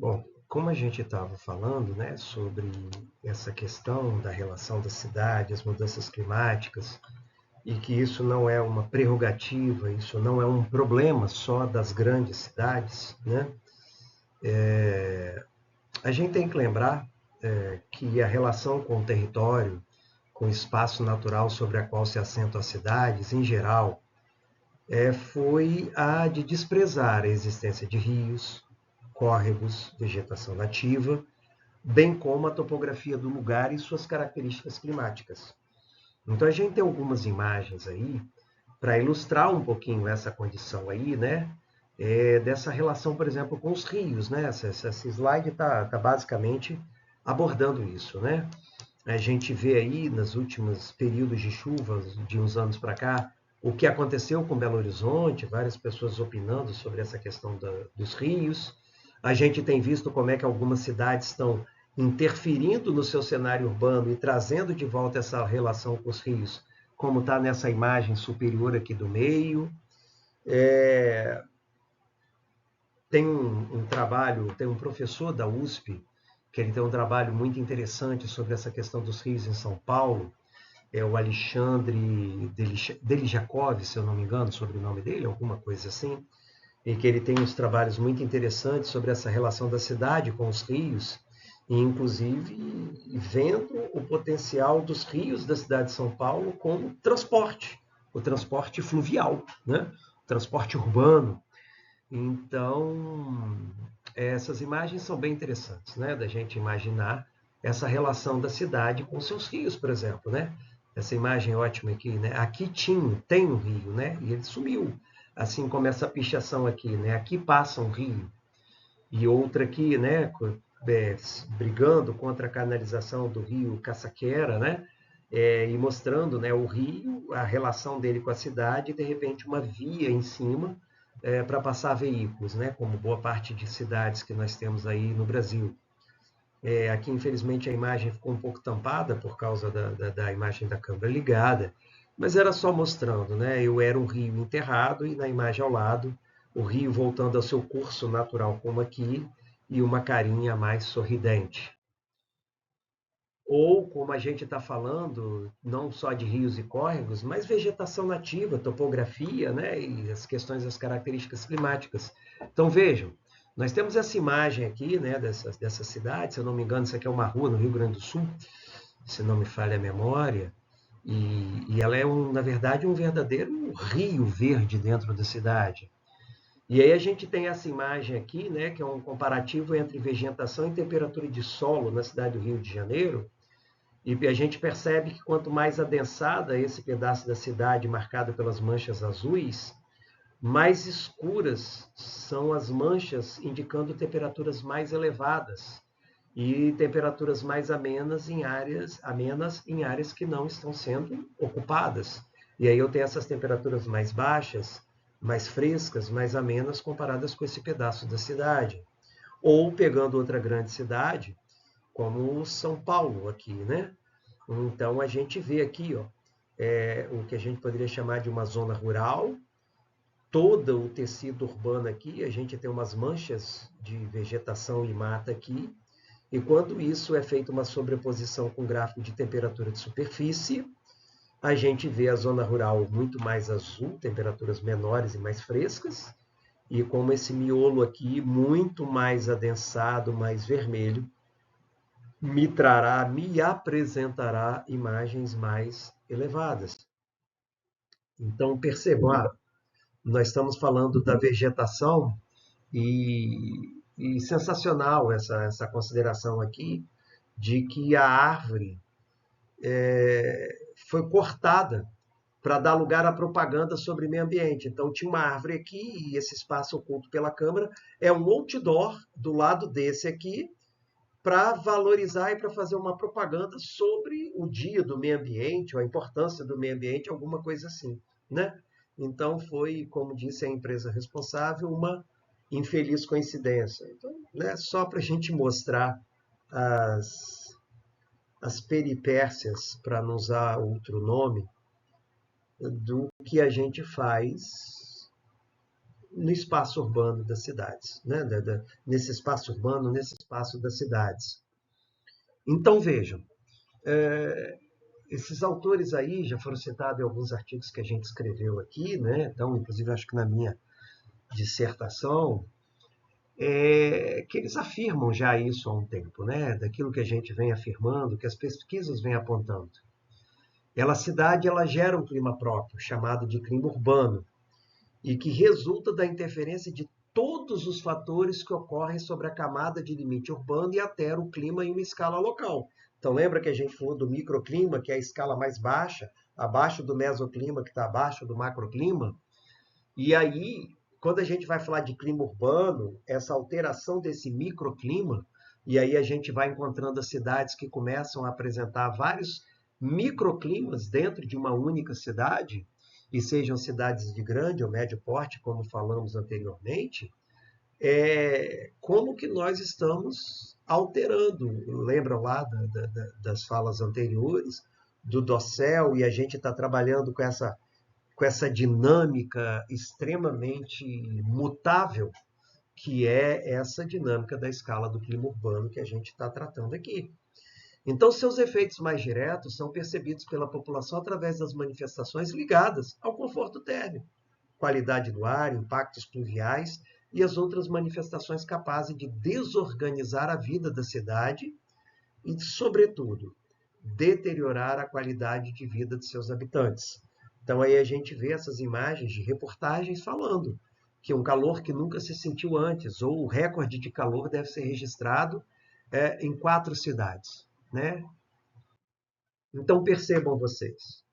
Bom, como a gente estava falando, né, sobre essa questão da relação da cidade, as mudanças climáticas, e que isso não é uma prerrogativa, isso não é um problema só das grandes cidades, né? A gente tem que lembrar que a relação com o território, com o espaço natural sobre a qual se assentam as cidades, em geral, foi a de desprezar a existência de rios, córregos, vegetação nativa, bem como a topografia do lugar e suas características climáticas. Então a gente tem algumas imagens aí para ilustrar um pouquinho essa condição aí, né? Dessa relação, por exemplo, com os rios, né? Esse slide está basicamente abordando isso, né? A gente vê aí nos últimos períodos de chuvas de uns anos para cá o que aconteceu com Belo Horizonte, várias pessoas opinando sobre essa questão dos rios. A gente tem visto como é que algumas cidades estão interferindo no seu cenário urbano e trazendo de volta essa relação com os rios, como está nessa imagem superior aqui do meio. É, Tem um trabalho, tem um professor da USP, que ele tem um trabalho muito interessante sobre essa questão dos rios em São Paulo, é o Alexandre Delijakov, se eu não me engano, sobre o sobrenome dele, alguma coisa assim, e que ele tem uns trabalhos muito interessantes sobre essa relação da cidade com os rios, e inclusive vendo o potencial dos rios da cidade de São Paulo como transporte, o transporte fluvial, né? O transporte urbano. Então, essas imagens são bem interessantes, né? Da gente imaginar essa relação da cidade com seus rios, por exemplo, né? Essa imagem ótima aqui, né? Aqui tem um rio, né? E ele sumiu. Assim como essa pichação aqui, né? Aqui passa um rio. E outra aqui, né? É, brigando contra a canalização do rio Caçaquera, né? E mostrando, né, o rio, a relação dele com a cidade, e de repente uma via em cima para passar veículos, né, como boa parte de cidades que nós temos aí no Brasil. Aqui, infelizmente, a imagem ficou um pouco tampada por causa da imagem da câmera ligada, mas era só mostrando, né? Eu era um rio enterrado e na imagem ao lado, o rio voltando ao seu curso natural, como aqui, e uma carinha mais sorridente. Ou, como a gente está falando, não só de rios e córregos, mas vegetação nativa, topografia, né, e as questões das características climáticas. Então, vejam, nós temos essa imagem aqui, né, dessa cidade, se eu não me engano, isso aqui é uma rua no Rio Grande do Sul, se não me falha a memória, e ela é, na verdade, um verdadeiro rio verde dentro da cidade. E aí a gente tem essa imagem aqui, né, que é um comparativo entre vegetação e temperatura de solo na cidade do Rio de Janeiro, e a gente percebe que quanto mais adensada esse pedaço da cidade marcado pelas manchas azuis, mais escuras são as manchas, indicando temperaturas mais elevadas e temperaturas mais amenas em áreas que não estão sendo ocupadas. E aí eu tenho essas temperaturas mais baixas, mais frescas, mais amenas comparadas com esse pedaço da cidade. Ou pegando outra grande cidade, como São Paulo aqui, né? Então a gente vê aqui, ó, o que a gente poderia chamar de uma zona rural, todo o tecido urbano aqui, a gente tem umas manchas de vegetação e mata aqui, e quando isso é feito uma sobreposição com gráfico de temperatura de superfície, a gente vê a zona rural muito mais azul, temperaturas menores e mais frescas, e como esse miolo aqui muito mais adensado, mais vermelho, me apresentará imagens mais elevadas. Então, percebam, nós estamos falando da vegetação e sensacional essa consideração aqui de que a árvore foi cortada para dar lugar à propaganda sobre meio ambiente. Então, tinha uma árvore aqui e esse espaço oculto pela câmera é um outdoor do lado desse aqui, para valorizar e para fazer uma propaganda sobre o dia do meio ambiente, ou a importância do meio ambiente, alguma coisa assim, né? Então foi, como disse a empresa responsável, uma infeliz coincidência. Então, né, só para a gente mostrar as, as peripécias, para não usar outro nome, do que a gente faz no espaço urbano das cidades, né? Nesse espaço urbano, nesse espaço das cidades. Então, vejam, esses autores aí já foram citados em alguns artigos que a gente escreveu aqui, né? Então, inclusive, acho que na minha dissertação, que eles afirmam já isso há um tempo, né? Daquilo que a gente vem afirmando, que as pesquisas vêm apontando. A cidade ela gera um clima próprio, chamado de clima urbano, e que resulta da interferência de todos os fatores que ocorrem sobre a camada de limite urbano e altera o clima em uma escala local. Então, lembra que a gente falou do microclima, que é a escala mais baixa, abaixo do mesoclima, que está abaixo do macroclima? E aí, quando a gente vai falar de clima urbano, essa alteração desse microclima, e aí a gente vai encontrando as cidades que começam a apresentar vários microclimas dentro de uma única cidade, e sejam cidades de grande ou médio porte, como falamos anteriormente, como que nós estamos alterando. Lembram lá das falas anteriores, do dossel, e a gente está trabalhando com essa dinâmica extremamente mutável, que é essa dinâmica da escala do clima urbano que a gente está tratando aqui. Então, seus efeitos mais diretos são percebidos pela população através das manifestações ligadas ao conforto térmico, qualidade do ar, impactos pluviais e as outras manifestações capazes de desorganizar a vida da cidade e, sobretudo, deteriorar a qualidade de vida de seus habitantes. Então, aí a gente vê essas imagens de reportagens falando que um calor que nunca se sentiu antes, ou o recorde de calor deve ser registrado em 4 cidades, né? Então, percebam vocês,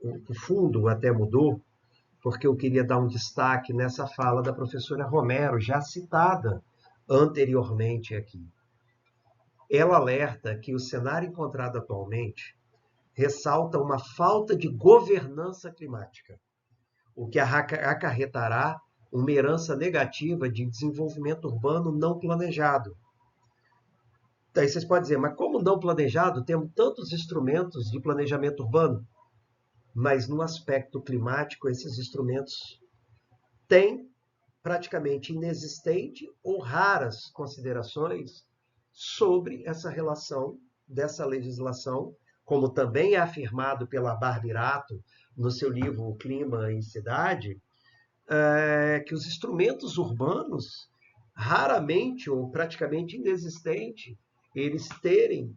o fundo até mudou, porque eu queria dar um destaque nessa fala da professora Romero, já citada anteriormente aqui. Ela alerta que o cenário encontrado atualmente ressalta uma falta de governança climática, o que acarretará uma herança negativa de desenvolvimento urbano não planejado. Daí vocês podem dizer, mas como não planejado? Temos tantos instrumentos de planejamento urbano. Mas no aspecto climático, esses instrumentos têm praticamente inexistente ou raras considerações sobre essa relação dessa legislação, como também é afirmado pela Barbirato no seu livro O Clima e Cidade, que os instrumentos urbanos, raramente ou praticamente inexistente, eles terem,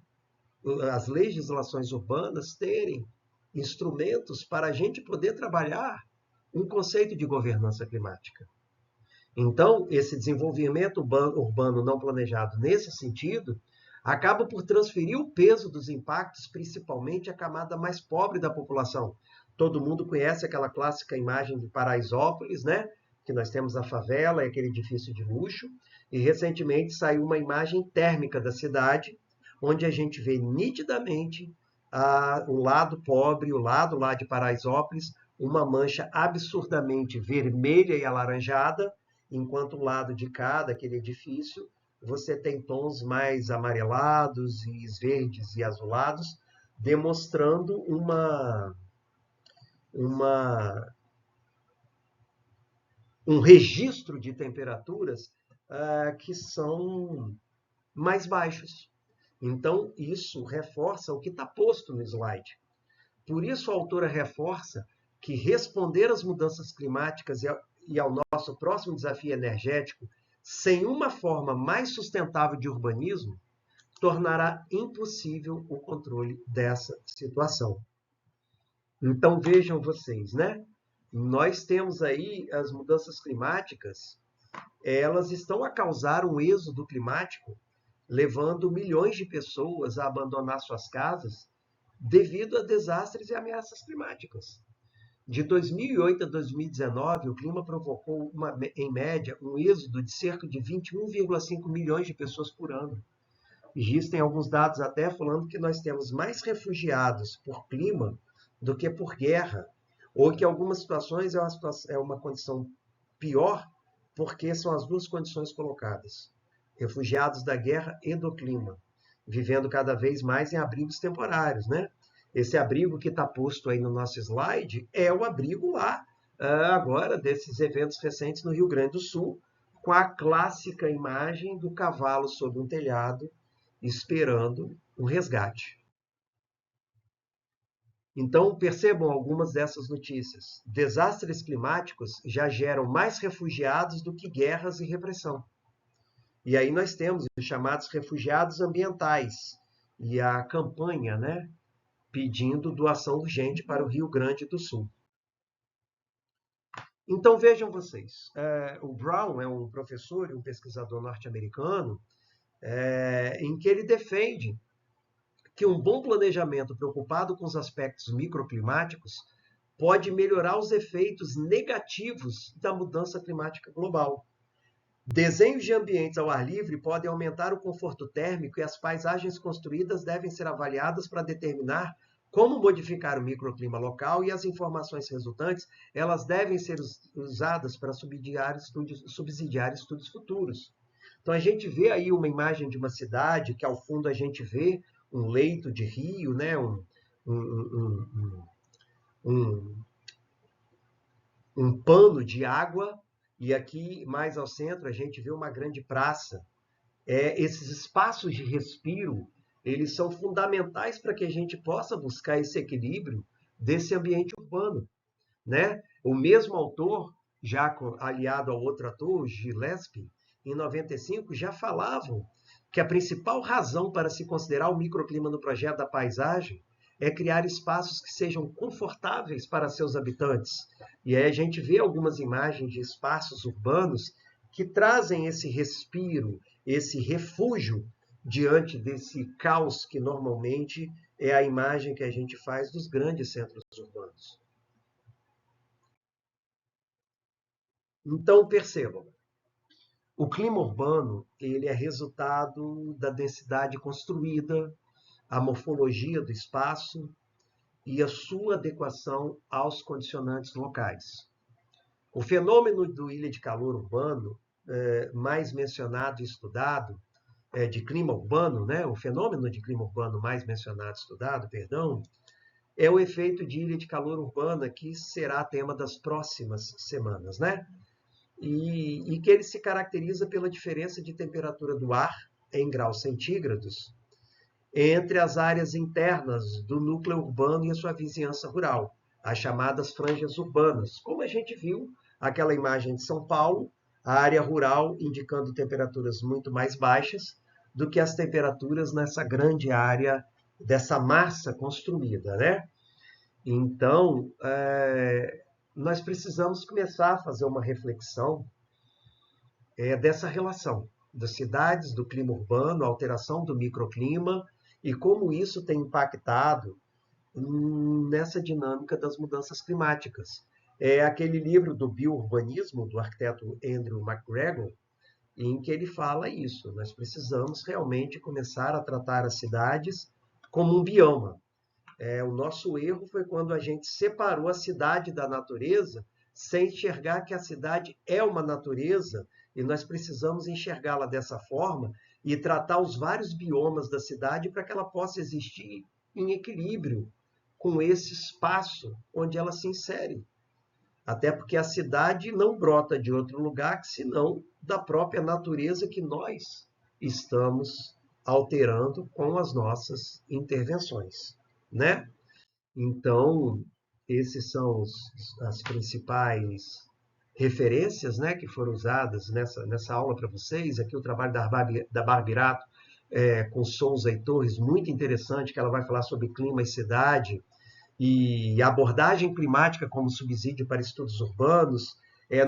as legislações urbanas terem instrumentos para a gente poder trabalhar um conceito de governança climática. Então, esse desenvolvimento urbano não planejado nesse sentido acaba por transferir o peso dos impactos principalmente à camada mais pobre da população. Todo mundo conhece aquela clássica imagem de Paraisópolis, né? Que nós temos a favela, aquele edifício de luxo, e recentemente saiu uma imagem térmica da cidade, onde a gente vê nitidamente o lado pobre, o lado lá de Paraisópolis, uma mancha absurdamente vermelha e alaranjada, enquanto o lado de cá daquele edifício você tem tons mais amarelados e verdes e azulados, demonstrando um registro de temperaturas que são mais baixos. Então, isso reforça o que está posto no slide. Por isso, a autora reforça que responder às mudanças climáticas e ao nosso próximo desafio energético sem uma forma mais sustentável de urbanismo tornará impossível o controle dessa situação. Então, vejam vocês, né? Nós temos aí as mudanças climáticas, elas estão a causar um êxodo climático, levando milhões de pessoas a abandonar suas casas devido a desastres e ameaças climáticas. De 2008 a 2019, o clima provocou, em média, um êxodo de cerca de 21,5 milhões de pessoas por ano. Existem alguns dados até falando que nós temos mais refugiados por clima do que por guerra, ou que em algumas situações é uma condição pior, porque são as duas condições colocadas. Refugiados da guerra e do clima, vivendo cada vez mais em abrigos temporários, né? Esse abrigo que está posto aí no nosso slide é o abrigo lá agora desses eventos recentes no Rio Grande do Sul, com a clássica imagem do cavalo sob um telhado esperando um resgate. Então, percebam algumas dessas notícias. Desastres climáticos já geram mais refugiados do que guerras e repressão. E aí nós temos os chamados refugiados ambientais e a campanha, né, pedindo doação urgente para o Rio Grande do Sul. Então vejam vocês, o Brown é um professor e um pesquisador norte-americano em que ele defende que um bom planejamento preocupado com os aspectos microclimáticos pode melhorar os efeitos negativos da mudança climática global. Desenhos de ambientes ao ar livre podem aumentar o conforto térmico e as paisagens construídas devem ser avaliadas para determinar como modificar o microclima local e as informações resultantes, elas devem ser usadas para subsidiar estudos futuros. Então a gente vê aí uma imagem de uma cidade que ao fundo a gente vê um leito de rio, né? Um pano de água, e aqui mais ao centro a gente vê uma grande praça. Esses espaços de respiro, eles são fundamentais para que a gente possa buscar esse equilíbrio desse ambiente urbano, né? O mesmo autor, já aliado ao outro ator, Gillespie, em 95, já falavam que a principal razão para se considerar o microclima no projeto da paisagem é criar espaços que sejam confortáveis para seus habitantes. E aí a gente vê algumas imagens de espaços urbanos que trazem esse respiro, esse refúgio diante desse caos que normalmente é a imagem que a gente faz dos grandes centros urbanos. Então, percebam, o clima urbano ele é resultado da densidade construída, a morfologia do espaço e a sua adequação aos condicionantes locais. O fenômeno do ilha de calor urbano, mais mencionado e estudado, de clima urbano, né? O fenômeno de clima urbano mais mencionado e estudado, perdão, é o efeito de ilha de calor urbana, que será tema das próximas semanas, né? E que ele se caracteriza pela diferença de temperatura do ar em graus centígrados entre as áreas internas do núcleo urbano e a sua vizinhança rural, as chamadas franjas urbanas. Como a gente viu, aquela imagem de São Paulo, a área rural indicando temperaturas muito mais baixas do que as temperaturas nessa grande área dessa massa construída, né? Então, nós precisamos começar a fazer uma reflexão dessa relação das cidades, do clima urbano, a alteração do microclima e como isso tem impactado nessa dinâmica das mudanças climáticas. É aquele livro do biourbanismo, do arquiteto Andrew McGregor, em que ele fala isso. Nós precisamos realmente começar a tratar as cidades como um bioma. O nosso erro foi quando a gente separou a cidade da natureza sem enxergar que a cidade é uma natureza e nós precisamos enxergá-la dessa forma e tratar os vários biomas da cidade para que ela possa existir em equilíbrio com esse espaço onde ela se insere. Até porque a cidade não brota de outro lugar senão da própria natureza que nós estamos alterando com as nossas intervenções, né? Então, esses são as principais referências, né, que foram usadas nessa aula para vocês. Aqui o trabalho da Barbirato com Souza e Torres, muito interessante, que ela vai falar sobre clima e cidade, e a abordagem climática como subsídio para estudos urbanos.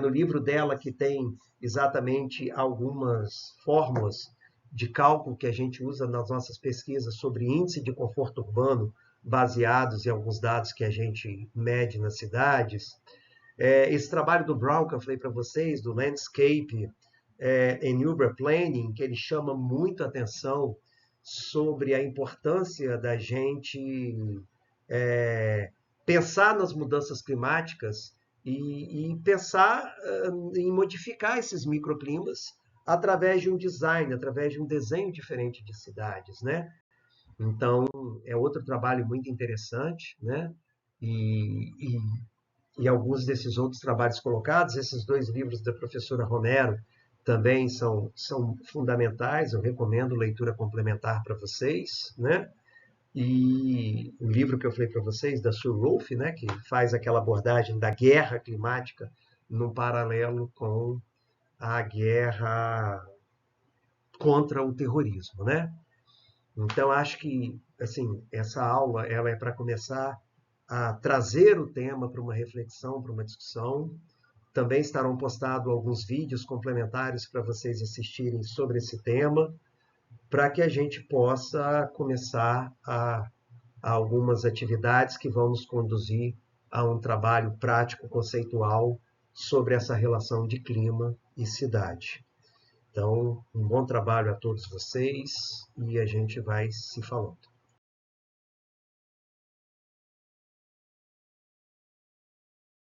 No livro dela que tem exatamente algumas fórmulas de cálculo que a gente usa nas nossas pesquisas sobre índice de conforto urbano, baseados em alguns dados que a gente mede nas cidades. Esse trabalho do Brown, que eu falei para vocês, do Landscape and Urban Planning, que ele chama muito atenção sobre a importância da gente pensar nas mudanças climáticas e pensar em modificar esses microclimas através de um design, através de um desenho diferente de cidades, né? Então, é outro trabalho muito interessante, né? E e alguns desses outros trabalhos colocados. Esses 2 livros da professora Romero também são fundamentais, eu recomendo leitura complementar para vocês, né? E o livro que eu falei para vocês, da Sue Rolfe, né, que faz aquela abordagem da guerra climática num paralelo com a guerra contra o terrorismo, né? Então, acho que assim, essa aula ela é para começar a trazer o tema para uma reflexão, para uma discussão. Também estarão postados alguns vídeos complementares para vocês assistirem sobre esse tema, para que a gente possa começar a algumas atividades que vão nos conduzir a um trabalho prático, conceitual, sobre essa relação de clima e cidade. Então, um bom trabalho a todos vocês e a gente vai se falando.